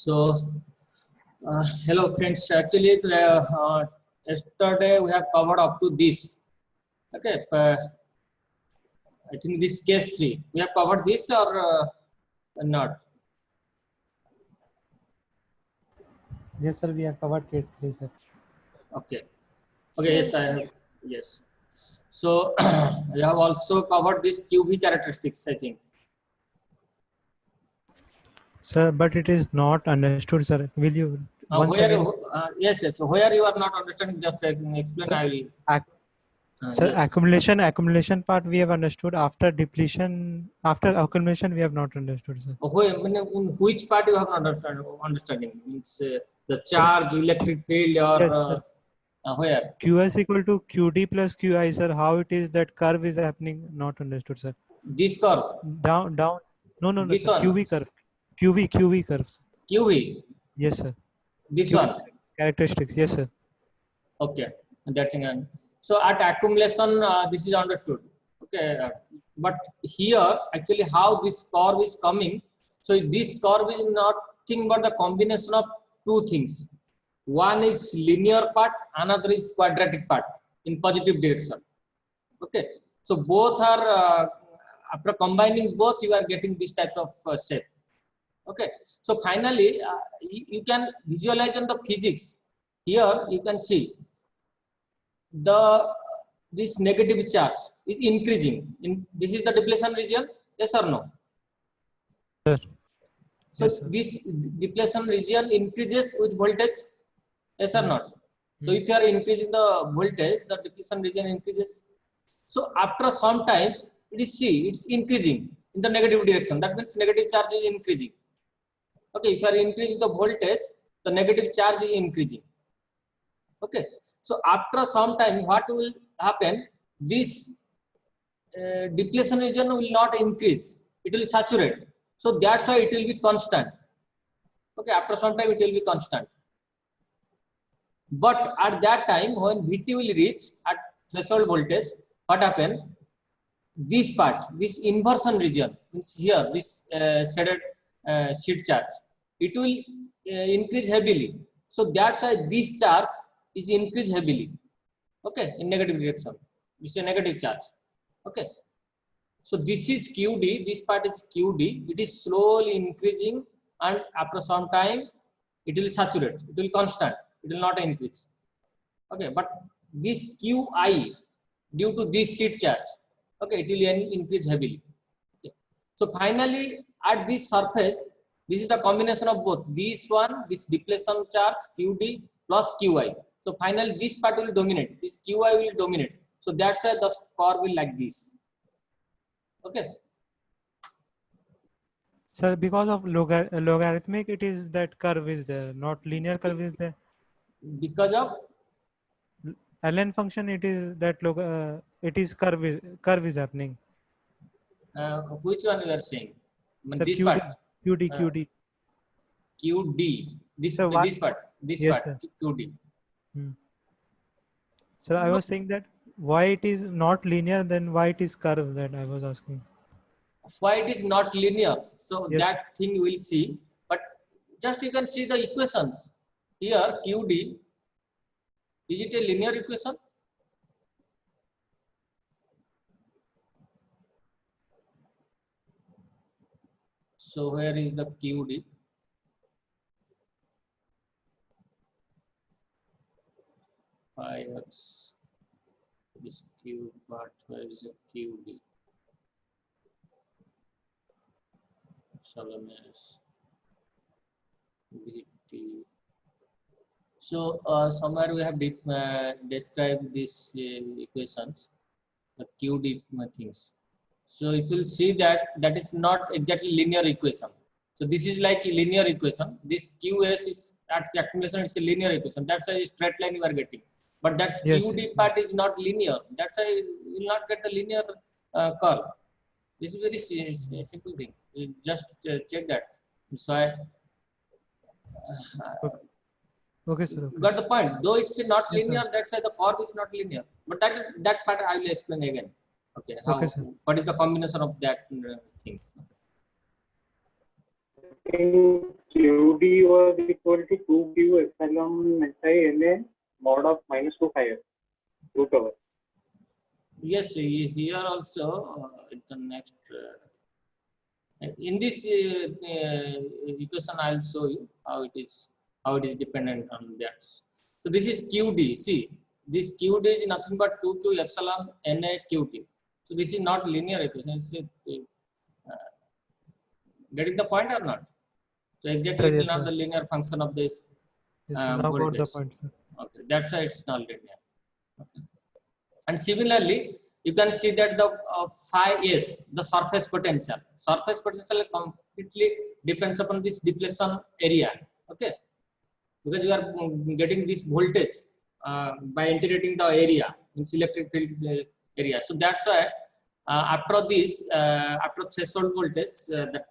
So, hello friends. Actually, yesterday we have covered up to this. Okay, I think this case 3. We have covered this or not? Yes, sir. We have covered case 3, sir. Okay. Okay. Yes, I have. Yes. So, we have also covered this QV characteristics, I think. Sir, but it is not understood, sir. Will you once Where? again? Yes, yes. Where you are not understanding, just explain. Sir, I will. Sir, Yes. accumulation part we have understood. After depletion, after accumulation, we have not understood, sir. In which part you have not understanding? Means the charge, electric field, or Yes, sir. where? QS equal to QD plus QI, sir. How it is that curve is happening? Not understood, sir. This curve. Down. No, This sir. one. QV curve. QV curve. Sir. QV. Yes, sir. This QV one. characteristics. Yes, sir. Okay. That thing. So at accumulation, this is understood. Okay. But here, actually, how this curve is coming. So this curve is nothing but the combination of two things. One is linear part, another is quadratic part in positive direction. Okay. So both are after combining both, you are getting this type of shape. Okay. So finally, you can visualize on the physics. Here you can see this negative charge is increasing. This is the depletion region. Yes or no? Sir. So Yes, sir. this depletion region increases with voltage. Yes or not? So if you are increasing the voltage, the depletion region increases. So after some times, it's increasing in the negative direction. That means negative charge is increasing. Okay, if you are increasing the voltage, the negative charge is increasing. Okay, so after some time, what will happen? This depletion region will not increase; it will saturate. So that's why it will be constant. Okay, after some time, it will be constant. But at that time, when VT will reach at threshold voltage, what happen? This part, this inversion region, means here, this shaded sheet charge, it will increase heavily. So that's why this charge is increased heavily. Okay, in negative direction. This is a negative charge. Okay. So this is QD, this part is QD. It is slowly increasing, and after some time, it will saturate. It will constant. It will not increase. Okay, but this QI, due to this sheet charge, okay, it will increase heavily. Okay. So finally, at this surface, this is the combination of both this one, this depletion charge QD plus QI. So finally, this part will dominate. This QI will dominate. So that's why the curve will like this. Okay. Sir, because of logarithmic, it is that curve is there, not linear curve is there. Because of Ln function, it is that it is curve is happening. which one you are saying? Sir, This QD, part. QD. QD. This Sir, this part. This yes, part. sir. QD. Sir, I was saying that why it is not linear, then why it is curve, that I was asking. Why it is not linear? So Yes. that thing we'll see. But just you can see the equations. Here QD. Is it a linear equation? So where is the QD? X this Q part, where is the QD? Salome's VT. So somewhere we have described these equations, the QD things. So if you see that is not exactly linear equation. So this is like a linear equation. This QS is at the accumulation, it's a linear equation. That's why straight line you are getting. But that Yes, QD yes, part is not linear. That's why you will not get a linear curve. This is very simple thing. You just check that. So Okay, sir. Okay, got sir. the point. Though it's not Yes, linear, sir. that's why the curve is not linear. But that part I will explain again. Okay, Okay, sir. what is the combination of that things? QD was equal to 2Q epsilon NA mod of minus 2 phi s root over. Yes, here also the next in this equation I will show you how it is dependent on that. So this is QD. See, this QD is nothing but 2Q epsilon NA QT. So this is not linear equation. It's, getting the point or not? So exactly it is Yes, not sir. the linear function of this Yes, sir. Now got the voltage. point, sir. Okay, that's why it's not linear. Okay. And similarly, you can see that the phi s, the surface potential completely depends upon this depletion area. Okay, because you are getting this voltage by integrating the area, means electric field area. So that's why after this, after threshold voltage, that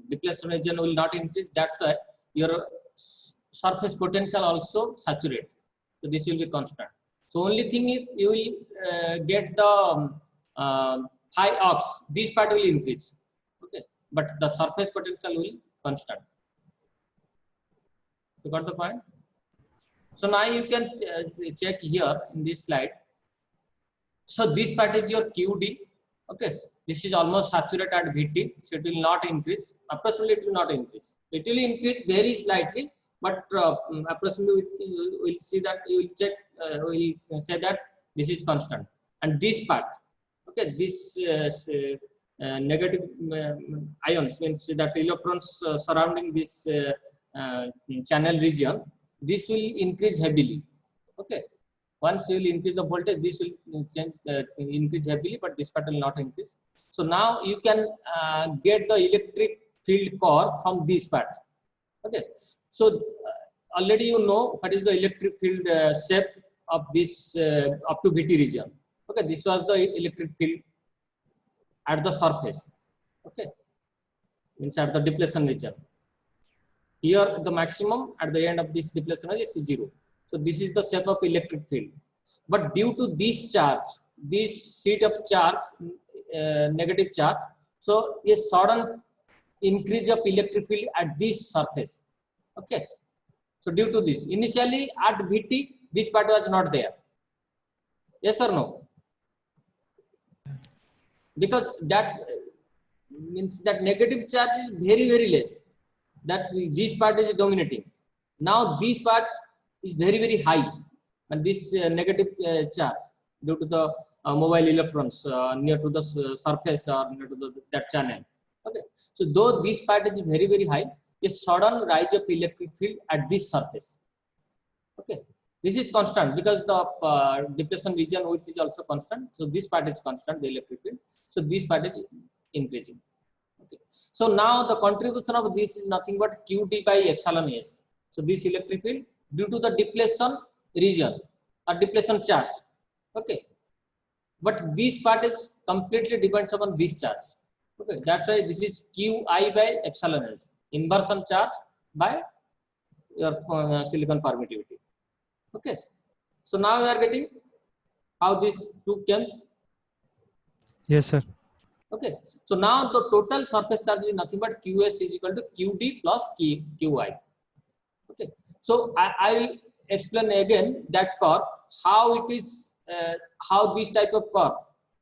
depletion region will not increase. That's why your surface potential also saturate. So this will be constant. So only thing is you will get the phi ox. This part will increase. Okay, but the surface potential will constant. You got the point? So now you can check here in this slide. So this part is your QD. Okay, this is almost saturated at VT, so it will not increase. Approximately, it will not increase. It will increase very slightly, but approximately we will see that you will check. We will say that this is constant. And this part, okay, this negative ions, means that electrons surrounding this channel region, this will increase heavily. Okay. Once you will increase the voltage, this will change increase heavily, but this part will not increase. So now you can get the electric field core from this part. Okay. So already you know what is the electric field shape of this up to VT region. Okay. This was the electric field at the surface. Okay. Means at the depletion region. Here the maximum at the end of this depletion region is 0. So this is the shape of electric field. But due to this charge, this sheet of charge, negative charge, so a sudden increase of electric field at this surface. Okay. So due to this, initially at VT, this part was not there. Yes or no? Because that means that negative charge is very, very less. That this part is dominating. Now this part is very, very high, and this negative charge due to the mobile electrons near to the surface or near to that channel. Okay, so though this part is very, very high, a sudden rise of electric field at this surface. Okay, this is constant because the depletion region width is also constant. So this part is constant, the electric field. So this part is increasing. Okay. So now the contribution of this is nothing but QD by epsilon S. So this electric field due to the depletion region or depletion charge. Okay. But this part is completely depends upon this charge. Okay. That's why this is QI by epsilon S. Inversion charge by your silicon permittivity. Okay. So now we are getting how this two came. Yes, sir. Okay, so now the total surface charge is nothing but Qs is equal to Qd plus Qi. Okay, so I will explain again that curve, how it is, how this type of curve,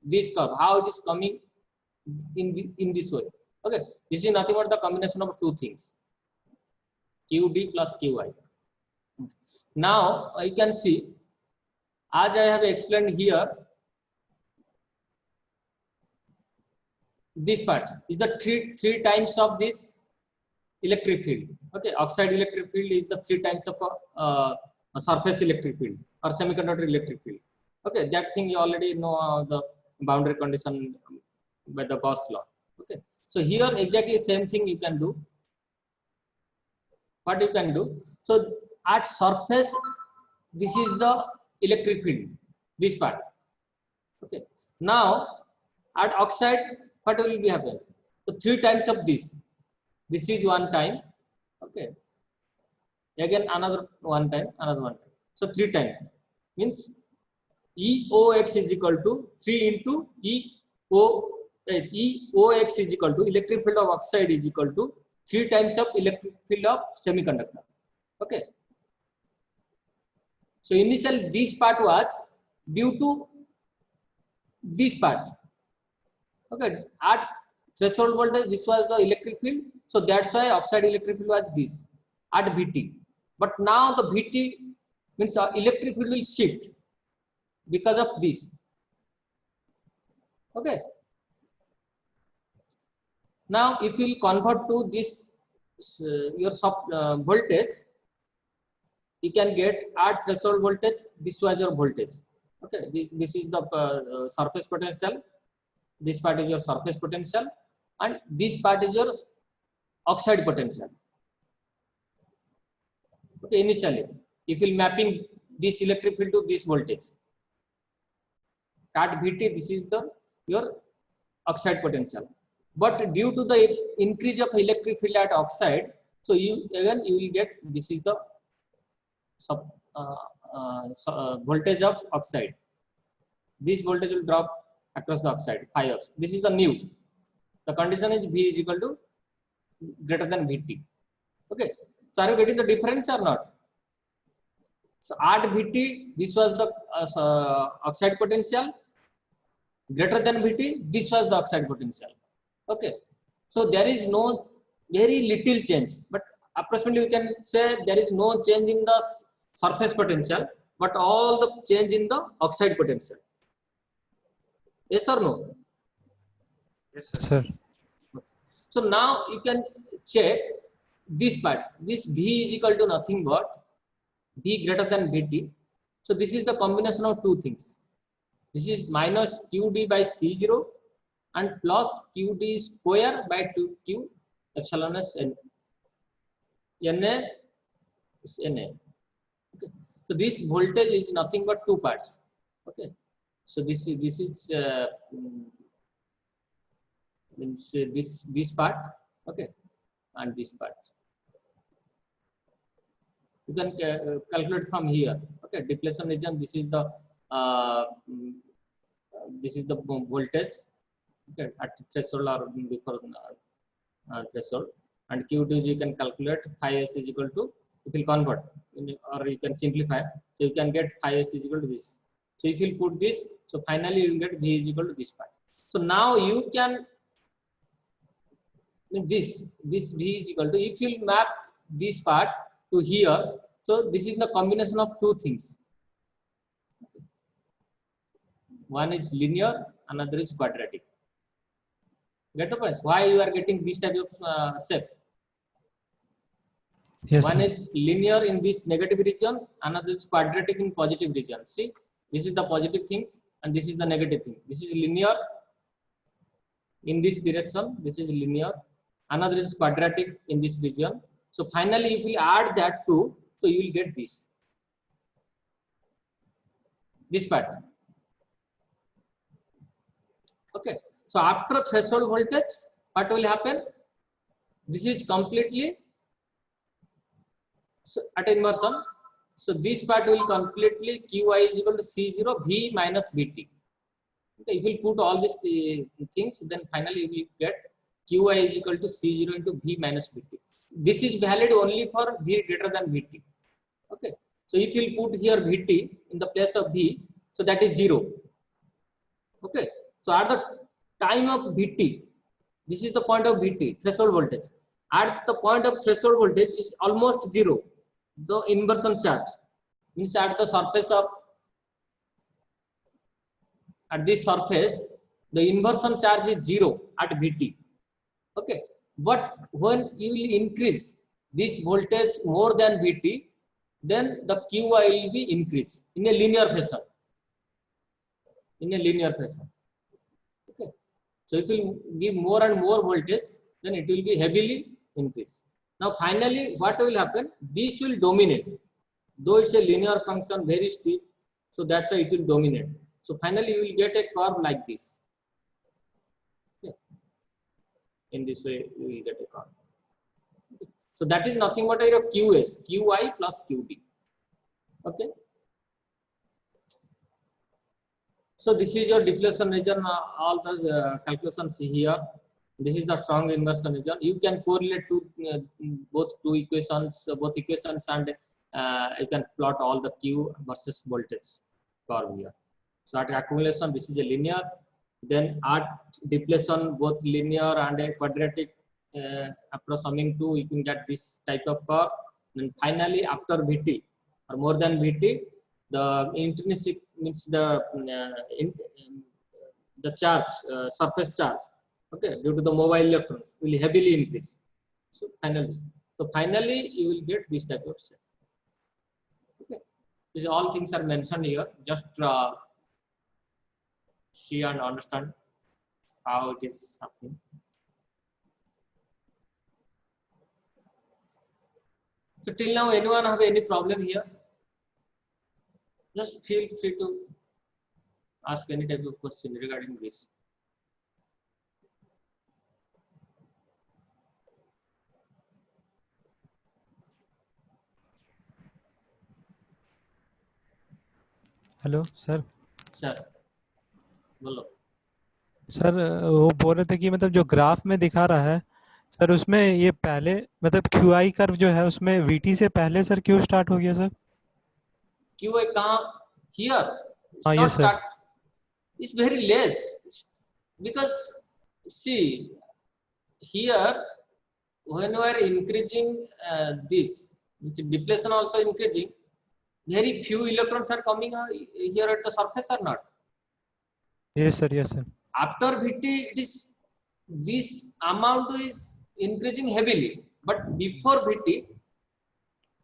this curve, how it is coming in this way. Okay, this is nothing but the combination of two things, Qd plus Qi. Now you can see, as I have explained here, this part is the three times of this electric field. Okay, oxide electric field is the 3 times of a surface electric field or semiconductor electric field. Okay, that thing you already know the boundary condition by the Gauss law. Okay, so here exactly same thing you can do. What you can do? So at surface, this is the electric field, this part. Okay, now at oxide, what will be happen? So 3 times of this. This is 1 time. Okay. Again another 1 time, another 1 time. So 3 times means EOX is equal to 3 into EOX is equal to electric field of oxide is equal to 3 times of electric field of semiconductor. Okay. So initially this part was due to this part. Okay, at threshold voltage this was the electric field, so that's why oxide electric field was this at Vt. But now the Vt means electric field will shift because of this. Okay. Now if you will convert to this your voltage, you can get at threshold voltage, this was your voltage. Okay, this is the surface potential, this part is your surface potential, and this part is your oxide potential. Okay, initially if you mapping this electric field to this voltage at Vt, this is the your oxide potential. But due to the increase of electric field at oxide, so you will get this is the voltage of oxide. This voltage will drop across the oxide, phi oxide. This is the new. The condition is V is equal to greater than Vt. Okay. So are you getting the difference or not? So at Vt, this was the oxide potential. Greater than Vt, this was the oxide potential. Okay. So there is no very little change, but approximately we can say there is no change in the surface potential, but all the change in the oxide potential. Yes or no? Yes, sir. So now you can check this part. This V is equal to nothing but V greater than Vt. So this is the combination of two things. This is minus Qd by C0 and plus Qd square by 2Q epsilon s n. Na. Okay. So this voltage is nothing but two parts. Okay. So this is means this part. Okay, and this part. You can calculate from here. Okay, depletion region. This is the voltage. Okay, at threshold or before threshold, and Q2 you can calculate phi s is equal to, you will convert or you can simplify, so you can get phi s is equal to this. So if you put this, so finally you will get V is equal to this part. So now you can this V is equal to, if you map this part to here, so this is the combination of two things. One is linear, another is quadratic. Get the point? Why you are getting this type of shape? Yes, One sir. is linear in this negative region, another is quadratic in positive region. See, this is the positive things and this is the negative thing. This is linear in this direction, this is linear, another is quadratic in this region. So finally, if we add that two, so you will get this part. Okay. So after threshold voltage, what will happen? This is completely at inversion. So this part will completely Qi is equal to C0 V minus Vt. Okay, if you put all these things, then finally you will get Qi is equal to C0 into V minus Vt. This is valid only for V greater than Vt. Okay. So if you put here Vt in the place of V, so that is 0. Okay. So at the time of Vt, this is the point of Vt, threshold voltage. At the point of threshold voltage is almost 0. The inversion charge means at the surface of, at this surface, the inversion charge is 0 at Vt. Okay. But when you will increase this voltage more than Vt, then the Qi will be increased in a linear fashion. In a linear fashion. Okay. So it will give more and more voltage, then it will be heavily increased. Now finally, what will happen? This will dominate. Though it's a linear function, very steep, so that's why it will dominate. So finally, you will get a curve like this. Okay. In this way, you will get a curve. Okay. So that is nothing but a Qs, Qi plus Qd. Okay. So this is your depletion region. All the calculations here. This is the strong inversion region. You can correlate to both equations, and you can plot all the Q versus voltage curve here. So at accumulation, this is a linear. Then at depletion, both linear and a quadratic after summing 2, you can get this type of curve. And finally, after VT or more than VT, the intrinsic means the charge, surface charge, okay, due to the mobile electrons will heavily increase. So finally, you will get this type of shape. Okay, these all things are mentioned here. Just see and understand how it is happening. So till now, anyone have any problem here? Just feel free to ask any type of question regarding this. Hello sir. Sir बोलो। Sir वो बोल रहे थे कि मतलब जो graph में दिखा रहा है सर, उसमें ये पहले मतलब QI कर्व जो है उसमें VT से पहले सर क्यों स्टार्ट हो गया सर? QI कहाँ? Here. It's हाँ, not yes, sir. start. It's very less. Because see here when we are increasing this, depletion also increasing. Very few electrons are coming here at the surface or not? Yes sir, yes sir. After VT, this amount is increasing heavily, but before VT,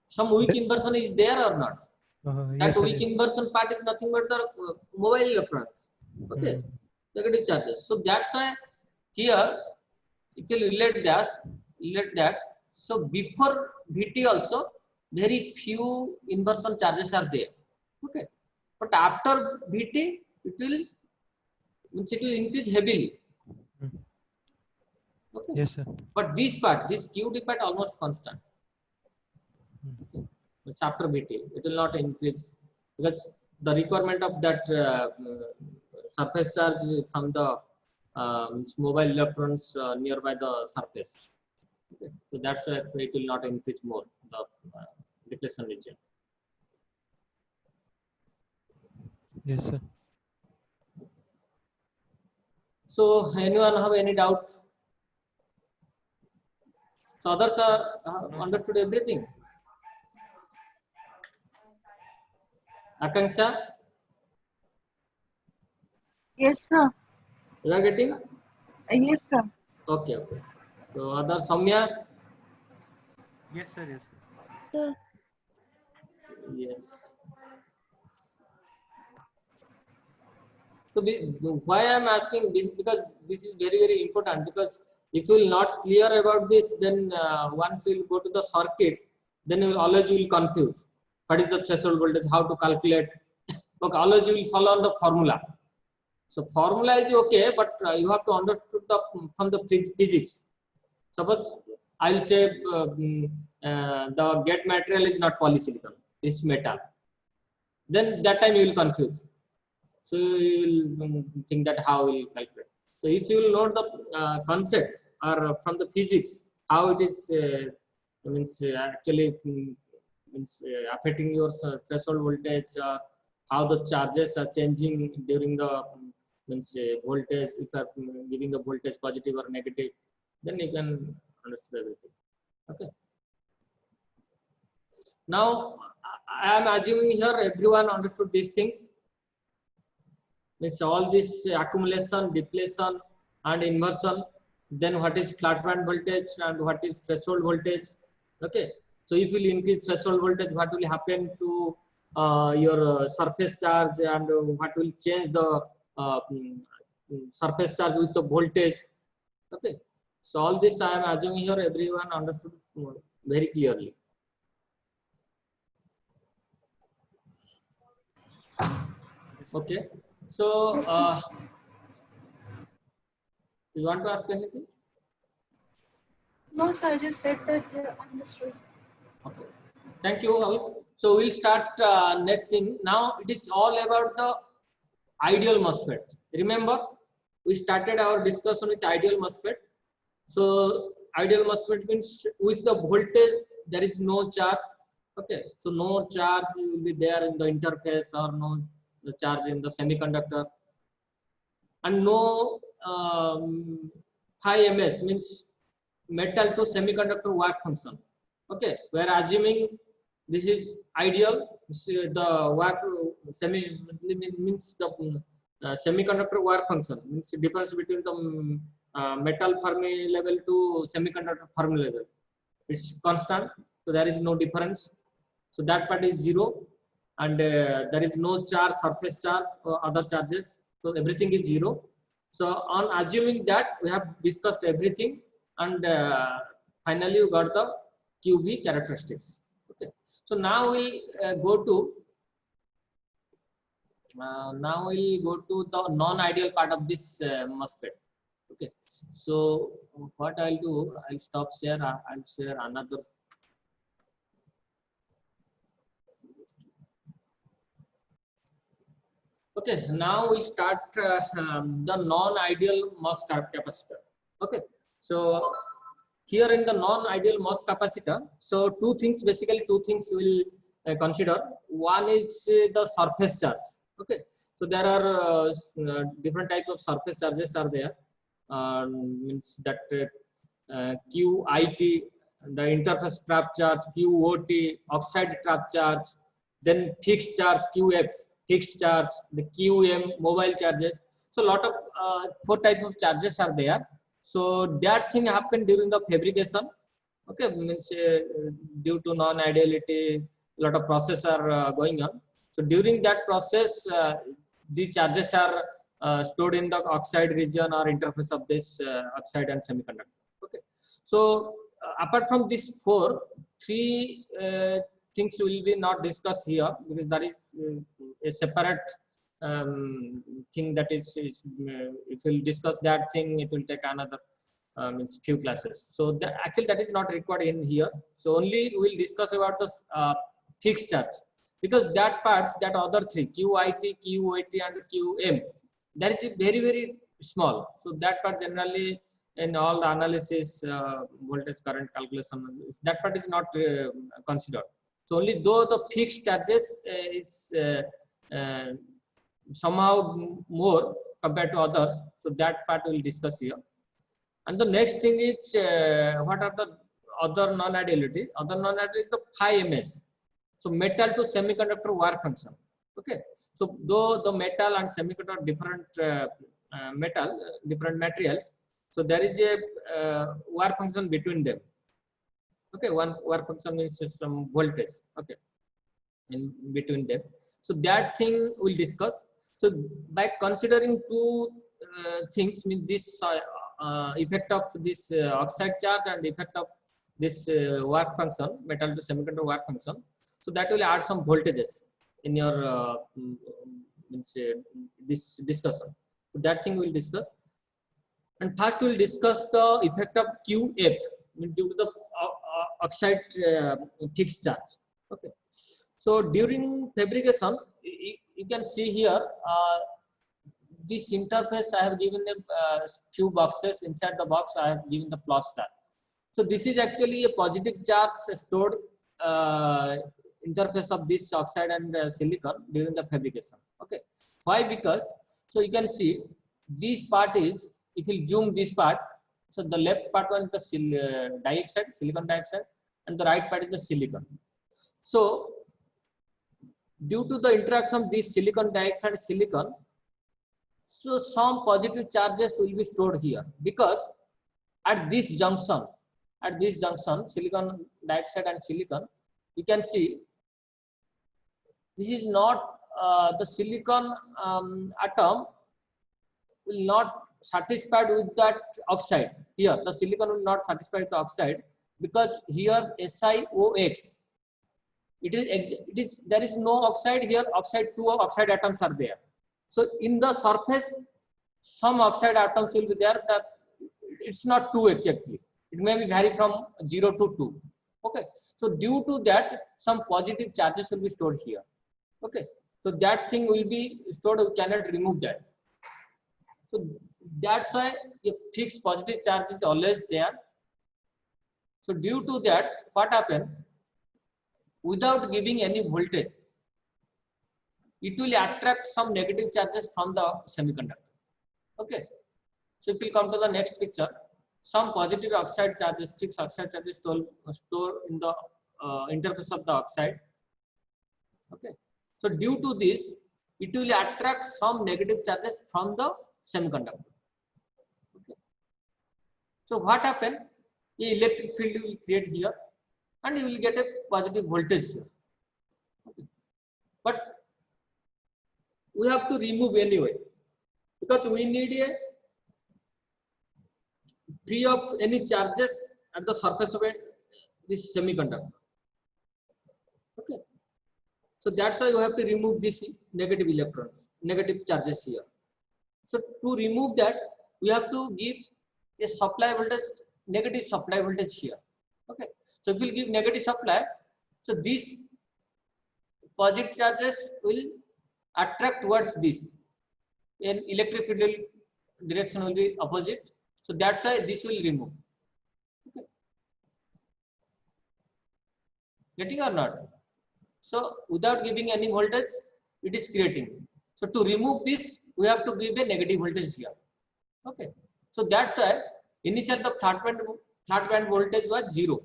some weak inversion is there or not? That yes, sir, weak yes. inversion part is nothing but the mobile electrons, okay, negative charges. So that's why here, if you relate that, so before VT also, very few inversion charges are there, okay, but after VT, it will increase heavily. Okay. Yes sir. But this QD part almost constant. Okay. It's after VT, it will not increase because the requirement of that surface charge from the mobile electrons nearby the surface. Okay. So that's why it will not increase more the depletion region. Yes sir. So anyone have any doubt? So others are understood everything. Akanksha? Yes, sir. You are getting? Yes, sir. Okay, okay. So other Samya? Yes sir, yes Sir. Yes. So why I am asking this, because this is very, very important, because if you will not clear about this, then once you will go to the circuit, then you will always will confuse. What is the threshold voltage, how to calculate? Okay, always you will follow on the formula. So formula is okay, but you have to understand from the physics. Suppose I will say the gate material is not polysilicon, it's metal. Then that time you will confuse. So you will think that how you will calculate. So if you will know the concept or from the physics, how it is actually affecting your threshold voltage, how the charges are changing during the voltage, if you are giving the voltage positive or negative, then you can understand everything. Okay. Now I am assuming here everyone understood these things. Means all this accumulation, depletion, and inversion. Then what is flat band voltage and what is threshold voltage? Okay. So if you increase threshold voltage, what will happen to your surface charge, and what will change the surface charge with the voltage? Okay. So all this I am assuming here everyone understood very clearly. Okay. So you want to ask anything? No, sir. I just said that you understood. Okay. Thank you all. So we'll start next thing. Now it is all about the ideal MOSFET. Remember, we started our discussion with ideal MOSFET. So ideal MOSFET means with the voltage there is no charge. Okay, so no charge will be there in the interface or no the charge in the semiconductor, and no phi ms means metal to semiconductor work function. Okay, we are assuming this is ideal. The work means the semiconductor work function means the difference between the metal Fermi level to semiconductor Fermi level. It's constant, so there is no difference. So that part is zero, and there is no charge, surface charge or other charges. So everything is zero. So on assuming that, we have discussed everything, and finally we got the QB characteristics. Okay. So now we'll go to the non-ideal part of this MOSFET. Okay. So what I'll do, I'll stop share. I'll share another. Okay, now we start the non-ideal MOS capacitor. Okay, so here in the non-ideal MOS capacitor, so two things we'll consider. One is the surface charge. Okay, so there are different types of surface charges are there. Means that QIT, the interface trap charge, QOT, oxide trap charge, then fixed charge QF, fixed charge, the QM, mobile charges. So a lot of 4 types of charges are there. So that thing happened during the fabrication. Okay, means due to non-ideality, a lot of process are going on. So during that process, these charges are stored in the oxide region or interface of this oxide and semiconductor. Okay, so apart from these 3 things will be not discussed here, because that is a separate thing that is if we'll discuss that thing, it will take another means few classes. So actually that is not required in here. So only we'll discuss about the fixed charge, because that parts, that other 3 QIT, QOT and QM, that is very, very small. So that part generally in all the analysis, voltage current calculation, that part is not considered. So only though the fixed charges is somehow more compared to others, so that part we'll discuss here. And the next thing is what are the other non-ideality? Other non-ideality is the phi ms. So metal to semiconductor work function. Okay. So though the metal and semiconductor different different materials, so there is a work function between them. Okay, one work function means some voltage. Okay, in between them. So that thing we'll discuss. So by considering 2 things, mean this effect of this oxide charge and effect of this work function, metal to semiconductor work function. So that will add some voltages in your means this discussion. So that thing we'll discuss. And first we'll discuss the effect of QF due to the oxide fixed charge. Okay. So during fabrication, you can see here this interface. I have given a few boxes. Inside the box, I have given the plus star. So this is actually a positive charge stored interface of this oxide and silicon during the fabrication. Okay. Why? Because so you can see this part is, if you zoom this part, so the left part one is the dioxide, silicon dioxide, and the right part is the silicon. So due to the interaction of this silicon dioxide and silicon, so some positive charges will be stored here, because at this junction, silicon dioxide and silicon, you can see this is not the silicon atom will not satisfied with that oxide. Here the silicon will not satisfy with the oxide, because here SiOX, it is there is no oxide here. Oxide, 2 oxide atoms are there. So in the surface, some oxide atoms will be there. That it's not 2 exactly. It may be vary from 0 to 2. Okay. So due to that, some positive charges will be stored here. Okay. So that thing will be stored. We cannot remove that. So That's why a fixed positive charge is always there. So due to that, what happened? Without giving any voltage, it will attract some negative charges from the semiconductor. Okay. So it will come to the next picture. Some positive oxide charges, fixed oxide charges stored in the interface of the oxide. Okay. So due to this, it will attract some negative charges from the semiconductor. Okay. So what happened? The electric field will create here, and you will get a positive voltage here. Okay. But we have to remove anyway, because we need a free of any charges at the surface of this semiconductor. Okay. So that's why you have to remove these negative electrons, negative charges here. So to remove that, we have to give a supply voltage, negative supply voltage here. Okay. So if we give negative supply, so these positive charges will attract towards this. And electric field direction will be opposite. So that's why this will remove. Okay. Getting or not? So without giving any voltage, it is creating. So to remove this, we have to give a negative voltage here. Okay. So that's why initially the flat band voltage was 0.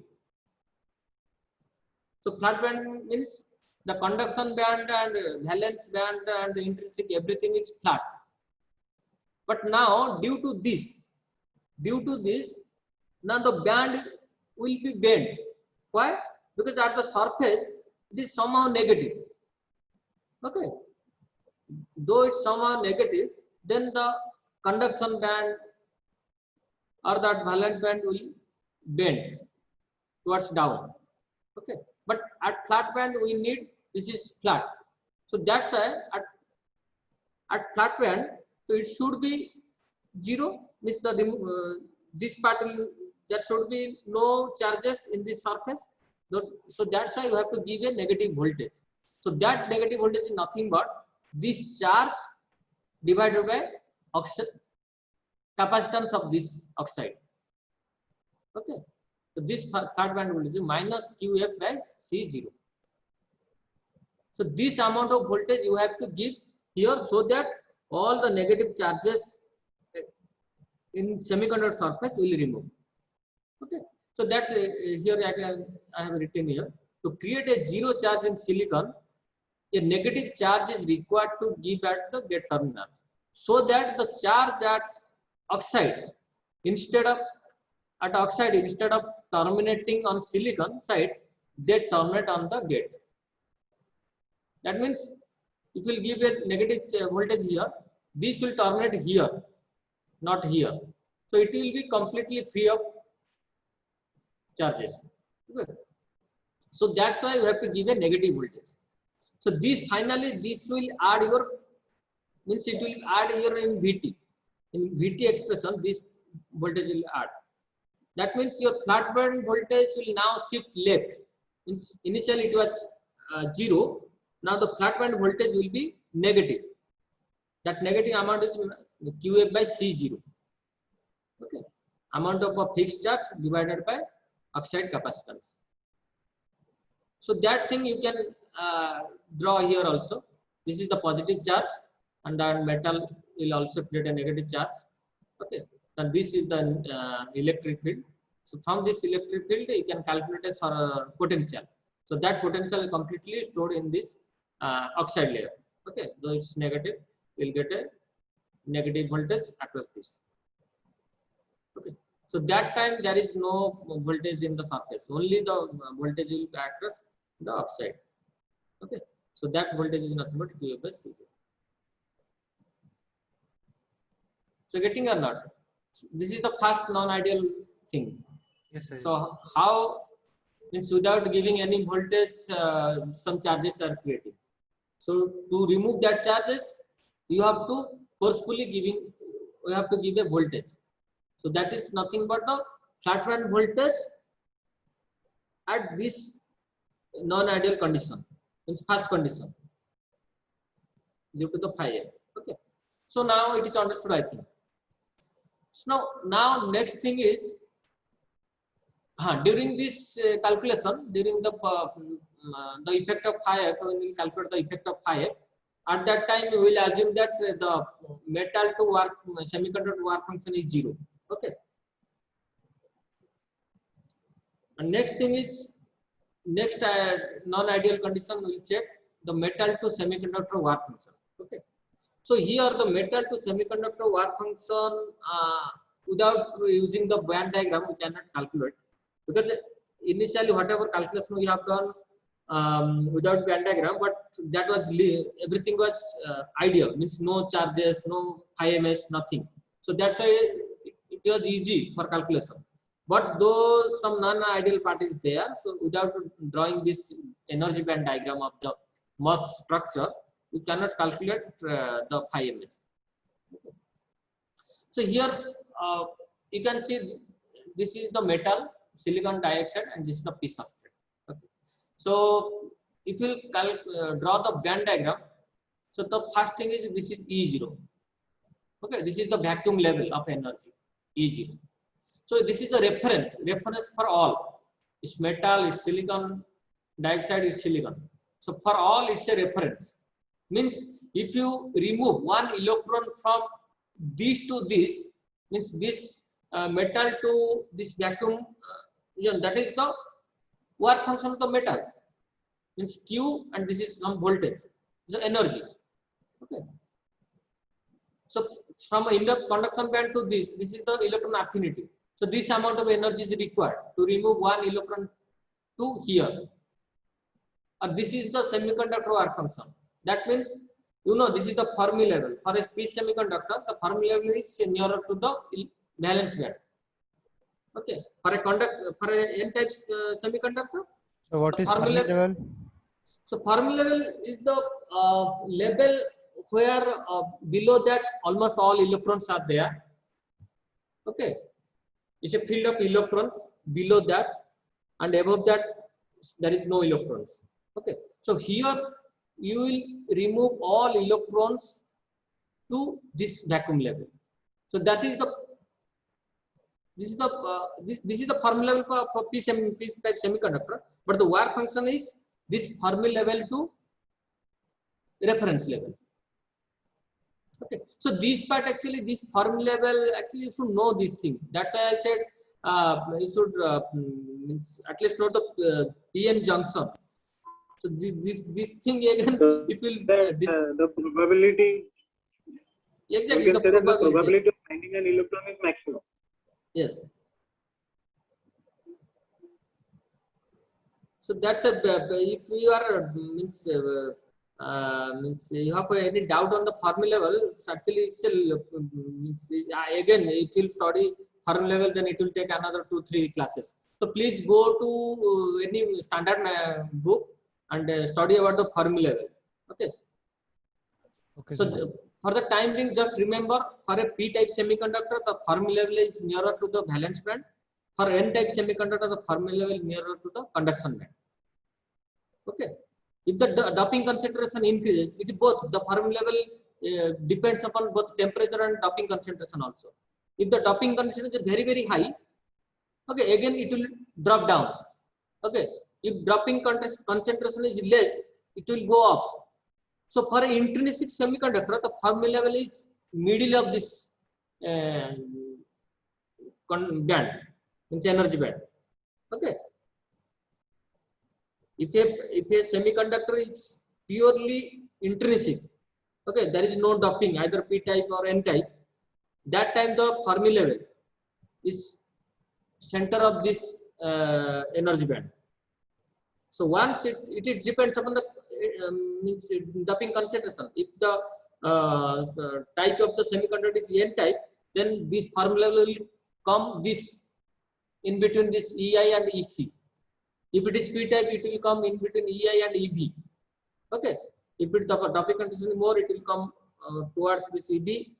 So flat band means the conduction band and valence band and the intrinsic, everything is flat. But now due to this, now the band will be bent. Why? Because at the surface it is somehow negative. Okay. Though it's somehow negative, then the conduction band or that valence band will bend towards down. Okay. But at flat band we need, this is flat. So that's why at flat band, so it should be 0, means the this part will, there should be no charges in this surface. So that's why you have to give a negative voltage. So that negative voltage is nothing but this charge divided by capacitance of this oxide. Okay. So this flat band voltage is minus QF by C0. So this amount of voltage you have to give here so that all the negative charges in semiconductor surface will remove. Okay. So that's here I have written here. To create a 0 charge in silicon, a negative charge is required to give at the gate terminal, so that the charge at oxide instead of terminating on silicon side, they terminate on the gate. That means if you will give a negative voltage here, this will terminate here, not here. So it will be completely free of charges. Okay. So that's why you have to give a negative voltage. So this finally this will add your, means it will add here in VT. In VT expression, this voltage will add. That means your flat band voltage will now shift left. Means initially it was 0. Now the flat band voltage will be negative. That negative amount is QF by C0. Okay. Amount of a fixed charge divided by oxide capacitance. So that thing you can draw here also. This is the positive charge, and then metal will also create a negative charge. Okay. And this is the electric field. So from this electric field, you can calculate a potential. So that potential is completely stored in this oxide layer. Okay. Though it's negative, we'll get a negative voltage across this. Okay. So that time there is no voltage in the surface. Only the voltage will be across the oxide. Okay. So that voltage is nothing but QF by C0. So getting or not? This is the first non-ideal thing. Yes, sir. So how, means without giving any voltage, some charges are created. So to remove that charges, you have to forcefully you have to give a voltage. So that is nothing but the flat band voltage at this non-ideal condition, means first condition, due to the phi m. Okay. So now it is understood, I think. So now next thing is during this calculation, during the effect of phi, when we calculate the effect of phi, at that time we will assume that the metal to work semiconductor work function is 0. Okay. And next thing is next non-ideal condition we will check the metal to semiconductor work function. Okay. So here the metal to semiconductor work function without using the band diagram we cannot calculate, because initially whatever calculation we have done without band diagram, but that was everything was ideal, means no charges, no IMS, nothing. So that's why it was easy for calculation. But though some non-ideal part is there, so without drawing this energy band diagram of the mass structure, we cannot calculate the phi ms. So here you can see this is the metal, silicon dioxide, and this is the P substrate. Okay. So if you draw the band diagram, so the first thing is this is E0. Okay, this is the vacuum level of energy, E0. So this is the reference for all. It's metal, it's silicon dioxide, it's silicon. So for all, it's a reference. Means if you remove one electron from this to this, means this metal to this vacuum, that is the work function of the metal. Means Q, and this is some voltage, the energy. Okay. So from conduction band to this is the electron affinity. So this amount of energy is required to remove one electron to here. This is the semiconductor work function. That means, this is the Fermi level. For a P semiconductor, the Fermi level is nearer to the valence band. Okay. For a N type semiconductor. So what is Fermi level? So Fermi level is the level where below that almost all electrons are there. Okay. It's a field of electrons below that, and above that there is no electrons. Okay. So here you will remove all electrons to this vacuum level. So that is the this is the Fermi level for P type semiconductor, but the work function is this Fermi level to reference level. Okay, so this part actually, this Fermi level actually you should know this thing. That's why I said you should at least know the PN junction. So this thing again, if you the probability, exactly, the probability of finding an electron is maximum. Yes. So that's a if you are means you have any doubt on the Fermi level, actually it's again if you study Fermi level, then it will take another 2-3 classes. So please go to any standard book and study about the Fermi level. Okay. Okay. So for the time being, just remember, for a P type semiconductor, the Fermi level is nearer to the valence band. For N type semiconductor, the Fermi level is nearer to the conduction band. Okay. If the doping concentration increases, it both the Fermi level depends upon both temperature and doping concentration also. If the doping concentration is very, very high, okay, again it will drop down. Okay. If dropping concentration is less, it will go up. So for an intrinsic semiconductor, the Fermi level is middle of this band, means energy band. Okay. If a semiconductor is purely intrinsic, okay, there is no doping, either P type or N type, that time the Fermi level is center of this energy band. So once it depends upon the means doping concentration. If the type of the semiconductor is N type, then this Fermi level will come this in between this EI and EC. If it is P type, it will come in between EI and EB. Okay. If it the doping concentration more, it will come towards this EB.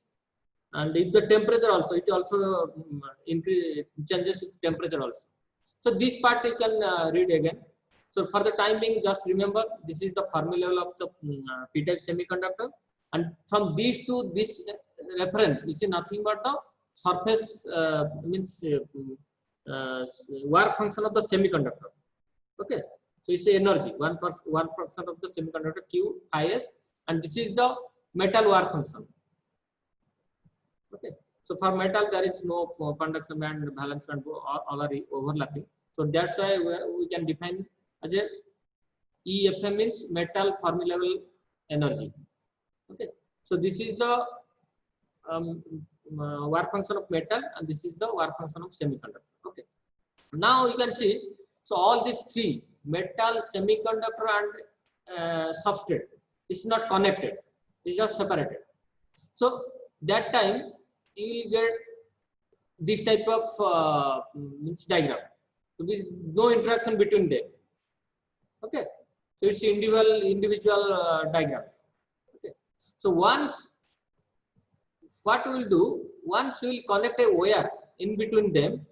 And if the temperature also, it also increase changes with temperature also. So this part you can read again. So for the time being, just remember this is the Fermi level of the P type semiconductor, and from these to this reference, this is nothing but the surface means work function of the semiconductor. Okay, so it's the energy 1% of the semiconductor Q phi s, and this is the metal work function. Okay, so for metal there is no conduction band, valence band, all are overlapping. So that's why we can define as a EFM means metal Fermi level energy. Okay, so this is the work function of metal, and this is the work function of semiconductor. Okay, now you can see, so all these three, metal, semiconductor and substrate, is not connected, it's just separated. So that time you will get this type of diagram. So there is no interaction between them. Okay, so it's individual diagrams. Okay, so once what we will do, once we will connect a wire in between them.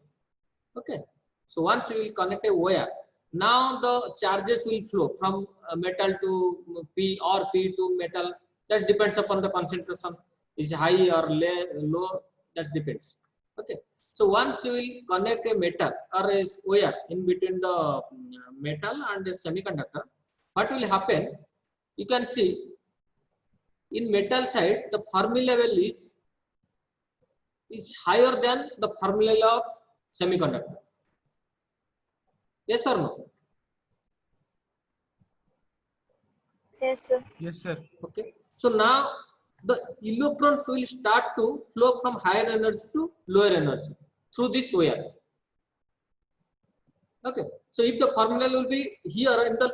Okay, so once we will connect a wire, now the charges will flow from metal to P or P to metal. That depends upon the concentration, is high or low, that depends. Okay, so once you will connect a metal or a wire in between the metal and the semiconductor, what will happen? You can see in metal side the Fermi level is higher than the Fermi level of semiconductor. Yes or no? Yes, sir. Yes, sir. Okay, so now the electrons will start to flow from higher energy to lower energy through this wire. Okay, so if the Fermi level will be here in the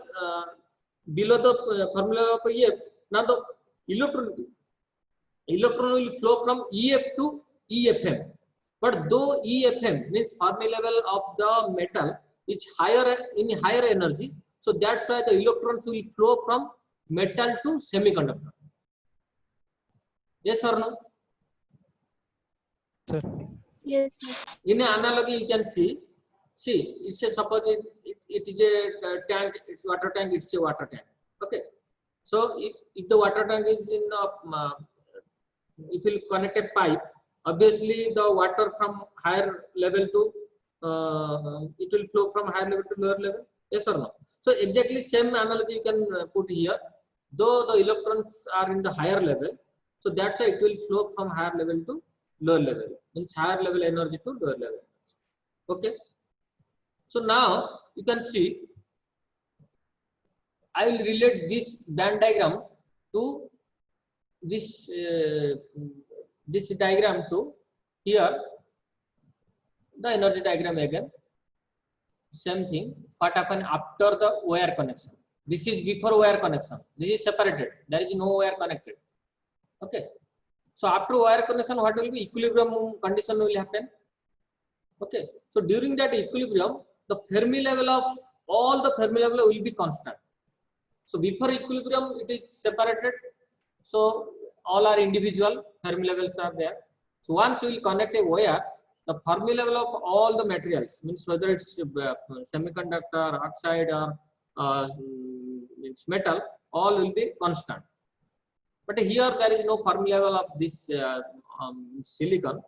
below the Fermi level of EF, now the electron will flow from EF to EFM. But though EFM means Fermi level of the metal is higher in higher energy, so that's why the electrons will flow from metal to semiconductor. Yes or no? Sir. Yes, sir. In an analogy, you can see it's a, suppose it is a tank, it's water tank, it's a water tank. Okay, so if the water tank is in if you connect a pipe, obviously the water from higher level to it will flow from higher level to lower level. Yes or no? So exactly same analogy you can put here. Though the electrons are in the higher level, so that's why it will flow from higher level to lower level, means higher level energy to lower level. Okay, so now you can see I will relate this band diagram to this this diagram to here the energy diagram again. Same thing. What happened after the wire connection? This is before wire connection. This is separated. There is no wire connected. Okay. So after wire connection, what will be? Equilibrium condition will happen. Okay. So during that equilibrium, the Fermi level of all the Fermi level will be constant. So before equilibrium, it is separated. So all are individual Fermi levels are there. So once we will connect a wire, the Fermi level of all the materials, means whether it's semiconductor, oxide, or means metal, all will be constant. But here there is no Fermi level of this silicon.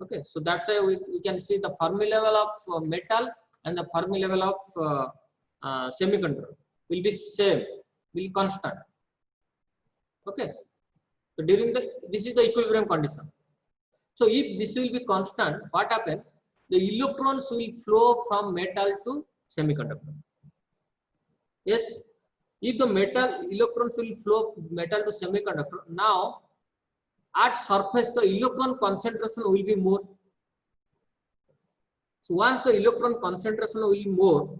Okay, so that's why we can see the Fermi level of metal and the Fermi level of semiconductor will be same, will be constant. Okay, so during this is the equilibrium condition. So if this will be constant, what happens? The electrons will flow from metal to semiconductor. Yes, if the metal electrons will flow metal to semiconductor, now at surface the electron concentration will be more. So once the electron concentration will be more,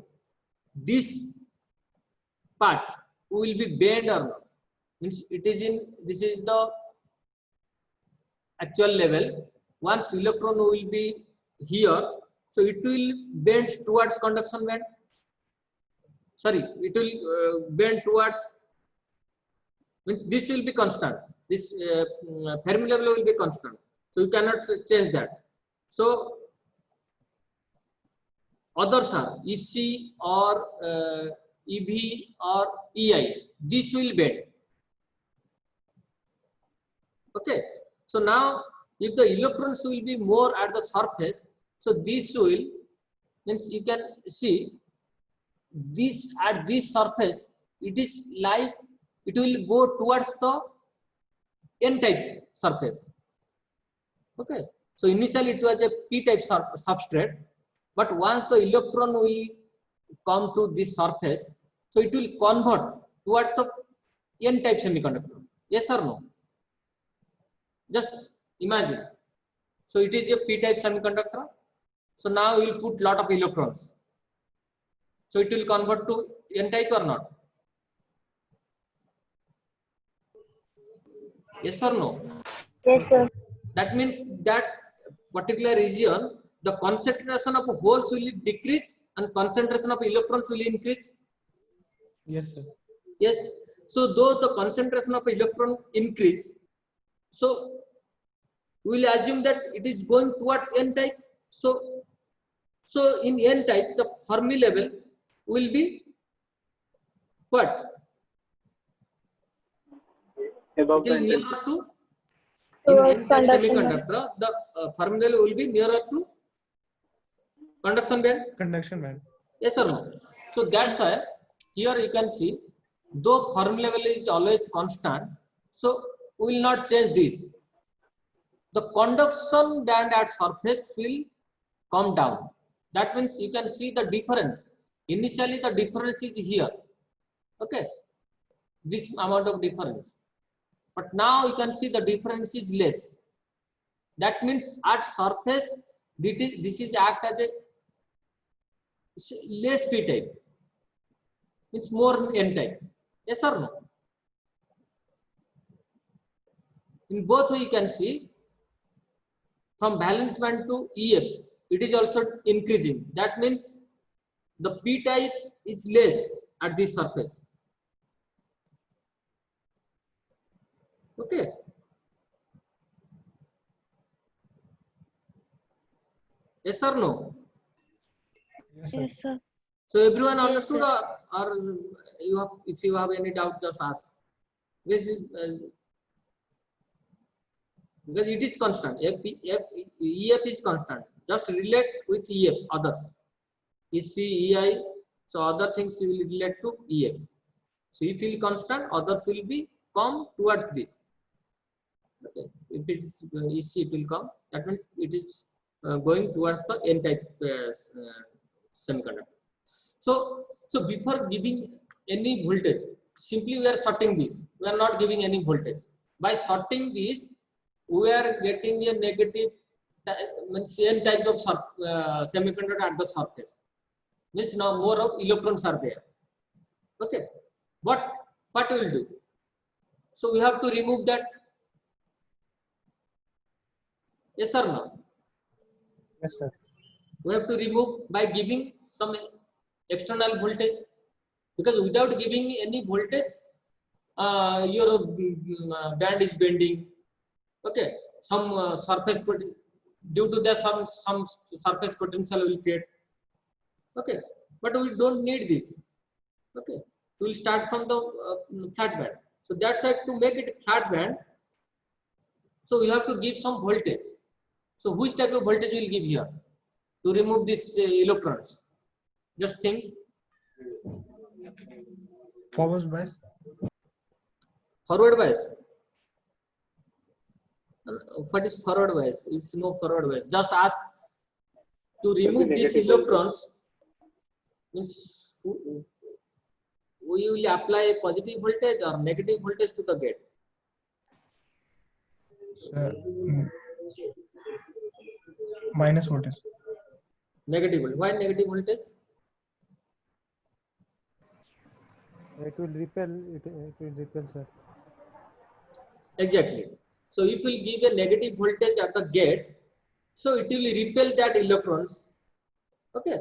this part will be bent or not. Means it is in, this is the actual level. Once electron will be here, so it will bend towards conduction band. Sorry, it will bend towards, means this will be constant. This Fermi level will be constant. So you cannot change that. So others are EC or EV or EI. This will bend. Okay. So now if the electrons will be more at the surface, so this will, means you can see this at this surface, it is like it will go towards the N-type surface. Okay, so initially it was a P-type substrate, but once the electron will come to this surface, so it will convert towards the N-type semiconductor. Yes or no? Just imagine. So it is a P-type semiconductor. So now we will put lot of electrons. So it will convert to N-type or not? Yes or no? Yes, sir. That means that particular region, the concentration of holes will decrease and concentration of electrons will increase. Yes, sir. Yes. So though the concentration of electron increase, so we will assume that it is going towards N-type. So in N-type, the Fermi level will be what? Above It will the nearer to, in Towards N-type conduction band. semiconductor, the Fermi level will be nearer to conduction band. Conduction band. Yes or no? So that's why here you can see, though Fermi level is always constant, so we will not change this. The conduction band at surface will come down. That means you can see the difference. Initially the difference is here. Okay, this amount of difference. But now you can see the difference is less. That means at surface, this is act as a less P type. It's more N type. Yes or no? In both way you can see, from valence band to EF, it is also increasing. That means the P type is less at this surface. Okay. Yes or no? Yes, sir. So everyone Yes, understood, sir. or you have, if you have any doubt, just ask. This is, because it is constant. EF is constant. Just relate with EF, others. EC, EI, so other things you will relate to EF. So if it will constant, others will be come towards this. Okay. If it is EC, it will come. That means it is going towards the N-type semiconductor. So before giving any voltage, simply we are sorting this. We are not giving any voltage. By sorting this, we are getting a negative N type of semiconductor at the surface. Means now more of electrons are there. Okay. What we will do? So we have to remove that. Yes or no? Yes, sir. We have to remove by giving some external voltage, because without giving any voltage, your band is bending. Okay, some surface due to the some surface potential will create. Okay, but we don't need this. Okay, we will start from the flat band. So that's why to make it flat band, so we have to give some voltage. So which type of voltage we will give here to remove these electrons? Just think. Forward bias. Forward bias. What is forward bias? It's no forward bias. Just ask to remove these electrons. Means we will apply positive voltage or negative voltage to the gate. Sir, minus voltage. Negative voltage. Why negative voltage? It will repel. It will repel, sir. Exactly. So if we give a negative voltage at the gate, so it will repel that electrons. Okay.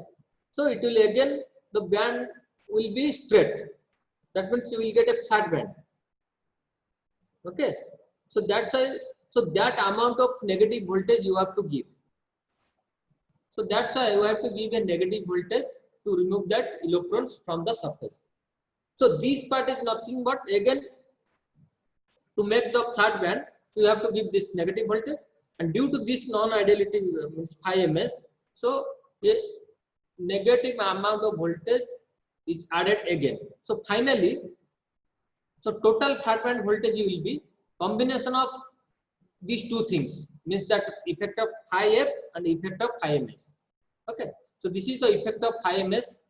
So it will again, the band will be straight. That means you will get a flat band. Okay. So that's why, so that amount of negative voltage you have to give. So that's why you have to give a negative voltage to remove that electrons from the surface. So this part is nothing but, again, to make the flat band, you have to give this negative voltage. and due to this non-ideality means phi ms, so a negative amount of voltage is added again. So finally, so total flat band voltage will be combination of these two things, means that effect of phi f and effect of phi ms. Okay, so this is the effect of phi ms,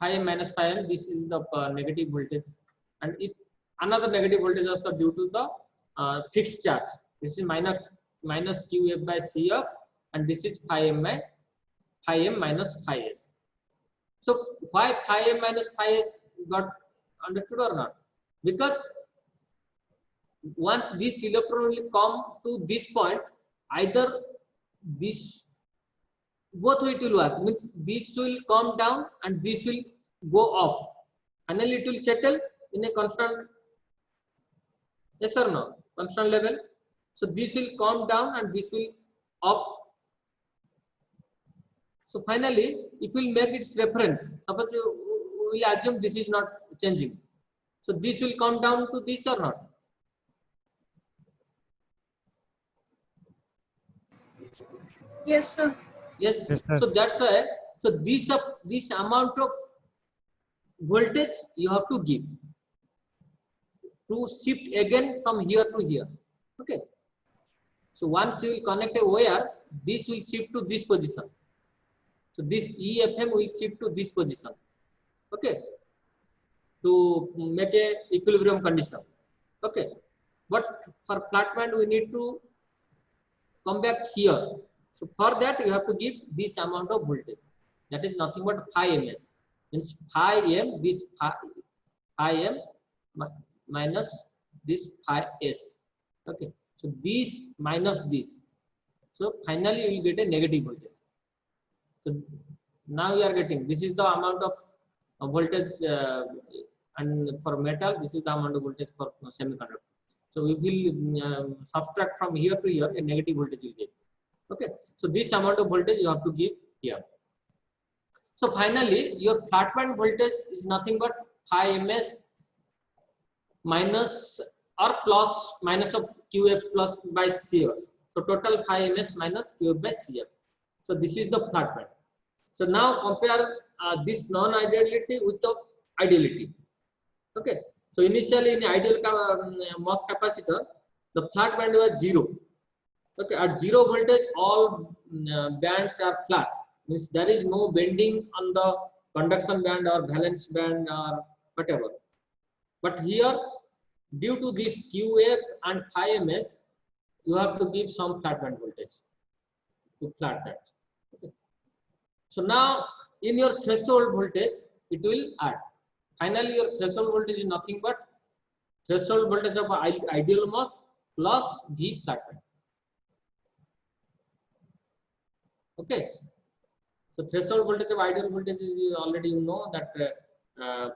phi m minus phi m. This is the negative voltage, and it another negative voltage also due to the fixed charge. This is minus q f by c x, and this is phi m minus phi s. So why phi m minus phi s got understood or not? Because once this electron will come to this point, either this both way it will work, means this will come down and this will go up. Finally, it will settle in a constant, yes or no, constant level. So this will come down and this will up. So finally, it will make its reference. Suppose we will assume this is not changing. So this will come down to this or not? Yes, sir. Yes. Yes, sir. So that's why. So this amount of voltage you have to give to shift again from here to here. Okay. So once you will connect a wire, this will shift to this position. So this EFM will shift to this position. Okay. To make a equilibrium condition. Okay. But for flat band, we need to come back here. So for that, you have to give this amount of voltage. That is nothing but phi ms. Means phi m, this phi m minus this phi s. Okay. So this minus this. So finally, you will get a negative voltage. So now you are getting, this is the amount of voltage, and for metal, this is the amount of voltage for semiconductor. So we will subtract from here to here, a negative voltage will get. Okay, so this amount of voltage you have to give here. So finally, your flat band voltage is nothing but phi ms minus or plus minus of qf plus by cf. So total phi ms minus qf by cf. So this is the flat band. So now compare this non-ideality with the ideality. Okay. So initially in ideal MOS capacitor, the flat band was 0. Okay, at 0 voltage, all bands are flat. Means there is no bending on the conduction band or valence band or whatever. But here, due to this QF and phi ms, you have to give some flat band voltage to flat band. Okay. So now in your threshold voltage, it will add. Finally, your threshold voltage is nothing but threshold voltage of ideal MOS plus V flat band. Okay. So threshold voltage of ideal voltage is already you know that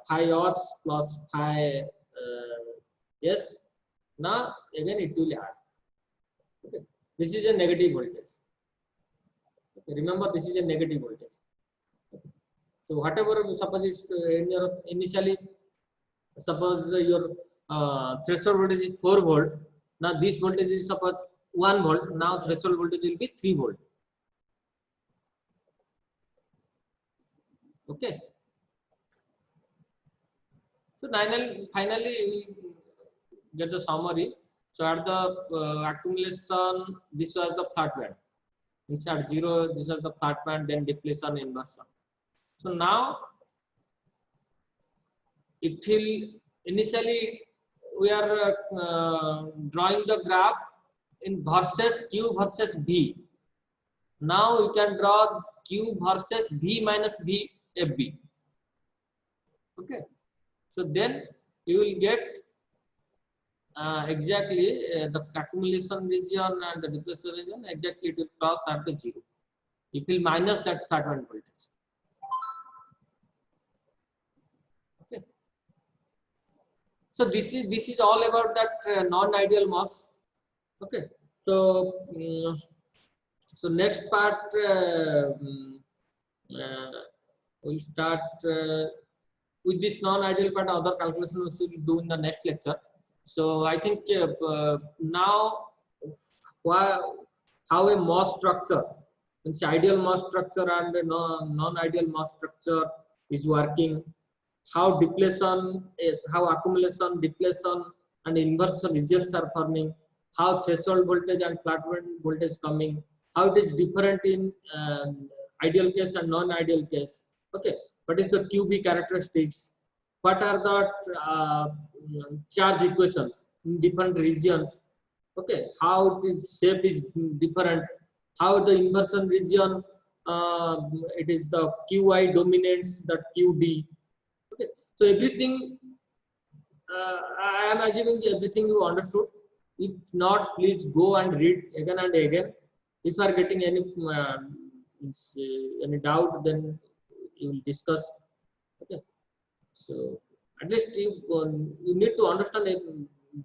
phi odds plus phi s. Now again it will add. Okay. This is a negative voltage. Okay. Remember, this is a negative voltage. Okay. So whatever, suppose it's in your initially, suppose your threshold voltage is 4 volt. Now this voltage is suppose 1 volt. Now threshold voltage will be 3 volt. Okay. So finally we get the summary. So at the accumulation, this was the flat band. Inside 0, this was the flat band, then depletion, inversion. So now it will initially we are drawing the graph in versus Q versus V. Now you can draw Q versus V minus V FB. Okay. So then you will get exactly the accumulation region and the depletion region, exactly it will cross at the 0. It will minus that flat band voltage. Okay. So this is all about that non-ideal MOS. Okay. So so next part we'll start with this non-ideal part. Other calculations we will do in the next lecture. So I think now how a MOS structure, means ideal MOS structure and a non-ideal MOS structure is working, how depletion, how accumulation, depletion and inversion regions are forming, how threshold voltage and plateau voltage coming, how it is different in ideal case and non-ideal case. Okay, what is the QB characteristics? What are the charge equations in different regions? Okay, how its shape is different, how the inversion region, it is the QI dominates that QD. Okay, so everything, I am assuming everything you understood. If not, please go and read again and again. If you are getting any doubt, then you will discuss. Okay, so at least you need to understand it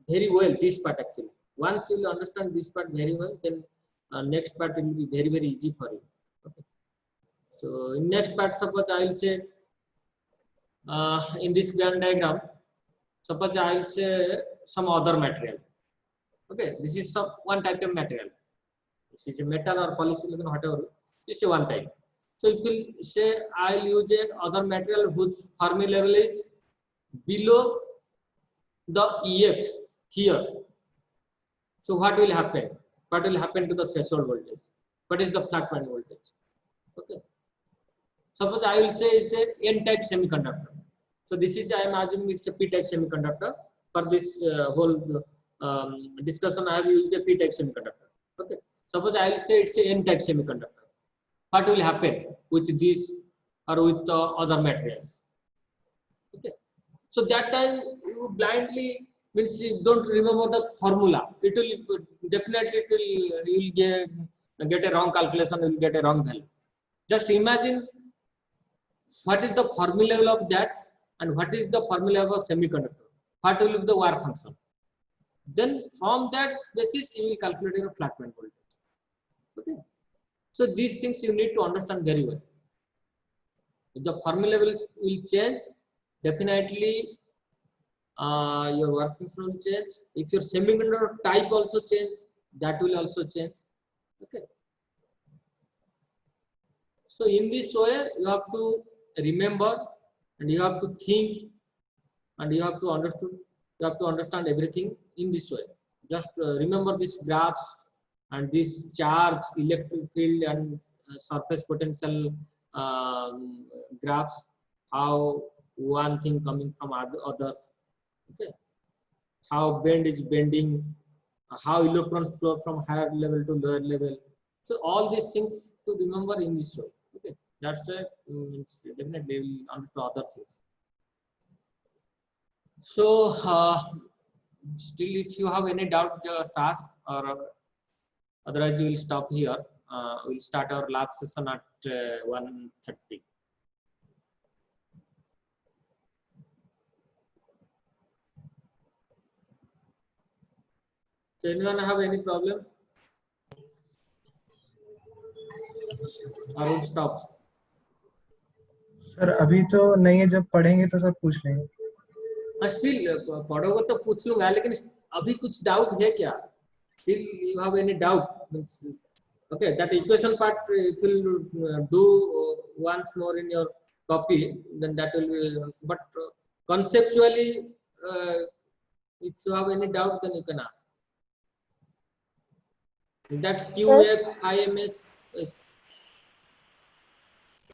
very well, this part actually. Once you will understand this part very well, then next part will be very, very easy for you. Okay. So in next part, suppose I will say in this Venn diagram, suppose I will say some other material. Okay, this is one type of material. This is a metal or polysilicon, whatever. This is one type. So if you say I will use a other material whose Fermi level is below the EF here. So what will happen? What will happen to the threshold voltage? What is the flat point voltage? Okay. Suppose I will say it's a N-type semiconductor. So this is, I am assuming it's a P-type semiconductor. For this whole discussion, I have used a P-type semiconductor. Okay. Suppose I will say it's a N-type semiconductor. What will happen with this or with other materials? Okay. So that time you blindly, means you don't remember the formula. It will definitely, you will get a wrong calculation, you will get a wrong value. Just imagine what is the Fermi level of that and what is the Fermi level of semiconductor. What will be the work function? Then from that basis, you will calculate your flat point voltage. Okay. So these things you need to understand very well. If the Fermi level will change, definitely your work function will change. If your semiconductor type also change, that will also change. Okay. So in this way, you have to remember and you have to think and you have to understand everything in this way. Just remember these graphs and this charge, electric field and surface potential graphs, how one thing coming from others. Okay. How bend is bending, how electrons flow from higher level to lower level. So all these things to remember in this way. Okay. That's why definitely we'll understand other things. So still, if you have any doubt, just ask, or otherwise we will stop here. We'll start our lab session at 1:30. So anyone have any problem? Or we'll stop. Sir अभी तो नहीं है, जब पढ़ेंगे तो sir पूछ लेंगे. Still पढ़ोगे तो पूछ लूंगा, लेकिन अभी कुछ डाउट है क्या? Still you have any doubt? Okay, that equation part if you do once more in your copy, then that will be. But conceptually, if you have any doubt, then you can ask. That QF IMS is.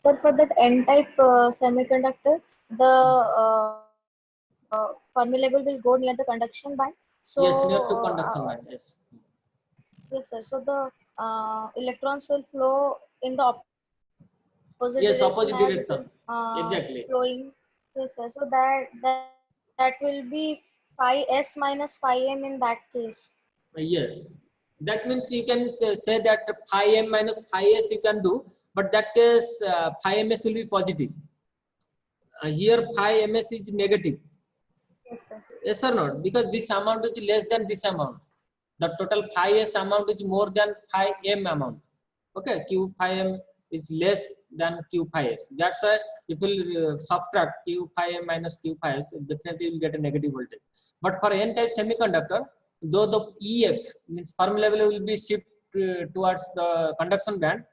But for that N-type semiconductor, the Fermi level will go near the conduction band. So, Yes, near to conduction band. Yes. Yes, sir. So the electrons will flow in the opposite Yes, direction. opposite as it direction. is, Exactly. Flowing. Yes, sir. So that will be phi s minus phi m in that case. Yes. That means you can say that phi m minus phi s you can do, but that case phi ms will be positive. Here phi ms is negative. Yes, sir. Yes or not? Because this amount is less than this amount. The total phi s amount is more than phi m amount. Okay, q phi m is less than q phi s. That's why if you subtract q phi m minus q phi s, definitely you will get a negative voltage. But for n-type semiconductor, though the EF means Fermi level will be shift towards the conduction band,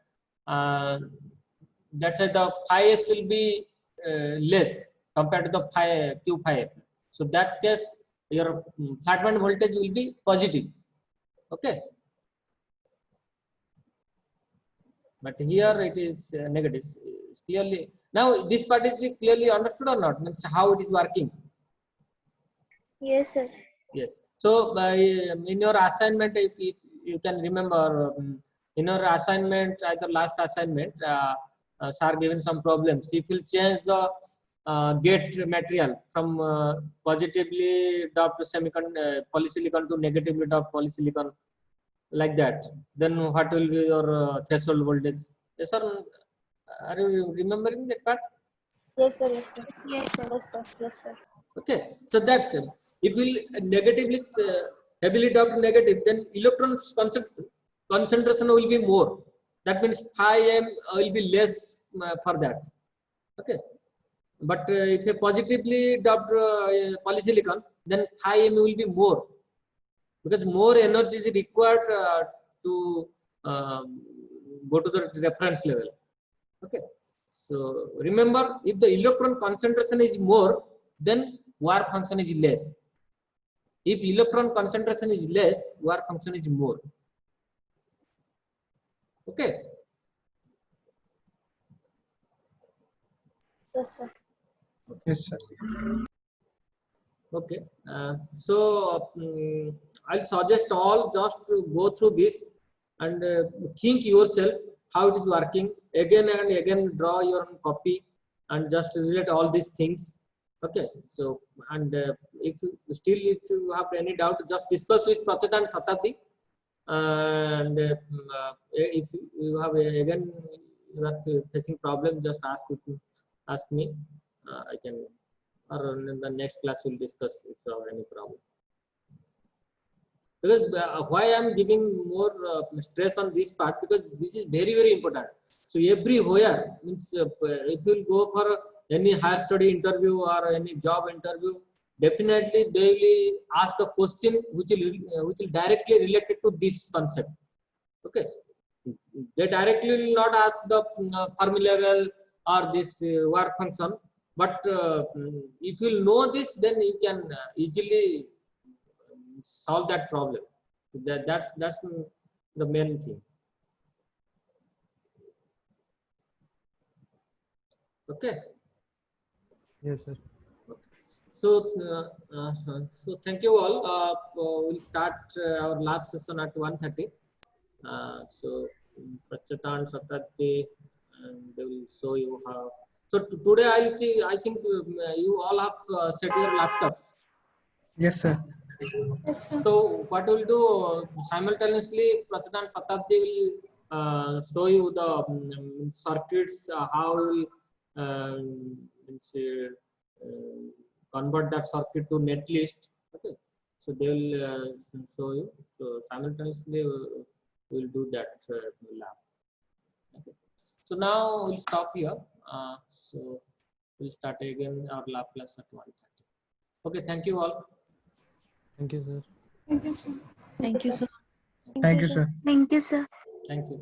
that's why the phi s will be less compared to the phi Q phi f. So that case your flat band voltage will be positive. Okay. But here it is negative. It's clearly now this part is clearly understood or not? Means how it is working. Yes, sir. Yes. So in your assignment, if you can remember, in your assignment, either last assignment, sir given some problems. If you change the gate material from positively doped polysilicon to negatively doped polysilicon, like that, then what will be your threshold voltage? Yes, sir. Are you remembering that part? Yes, sir. Yes, sir. Yes, sir. Yes, sir. Yes, sir. Okay, so that's it. If we negatively heavily doped negative, then electrons concentration will be more. That means phi m will be less for that. Okay, but if a positively doped polysilicon, then phi m will be more, because more energy is required to go to the reference level. Okay, so remember, if the electron concentration is more, then work function is less. If electron concentration is less, work function is more. Okay. Yes, sir. Yes, sir. Okay. So I'll suggest all just to go through this and think yourself how it is working. Again and again, draw your own copy and just relate all these things. Okay. So and if you have any doubt, just discuss with Pracheta and Satabdi. And if you have again you are facing problem, just ask me. I can, or in the next class we'll discuss if you have any problem. Because why I am giving more stress on this part, because this is very, very important. So everywhere means if you go for any higher study interview or any job interview, definitely they will ask the question which will directly related to this concept. Okay, they directly will not ask the Fermi level or this work function, but if you know this, then you can easily solve that problem. That's the main thing. Okay. Yes, sir. So so thank you all. We'll start our lab session at 1:30. So Pracheta and Satyati, and they will show you how. So today I think you all have set your laptops. Yes, sir. Yes, sir. So what we'll do simultaneously, Pracheta and Satyati will show you the circuits, how we will convert that circuit to netlist. Okay, so they will show you. So simultaneously we'll do that lab. Okay, so now we'll stop here. So we'll start again our lab class at 1:30. Okay, thank you all. Thank you, sir. Thank you, sir. Thank you, sir. Thank you, sir. Thank you, sir. Thank you.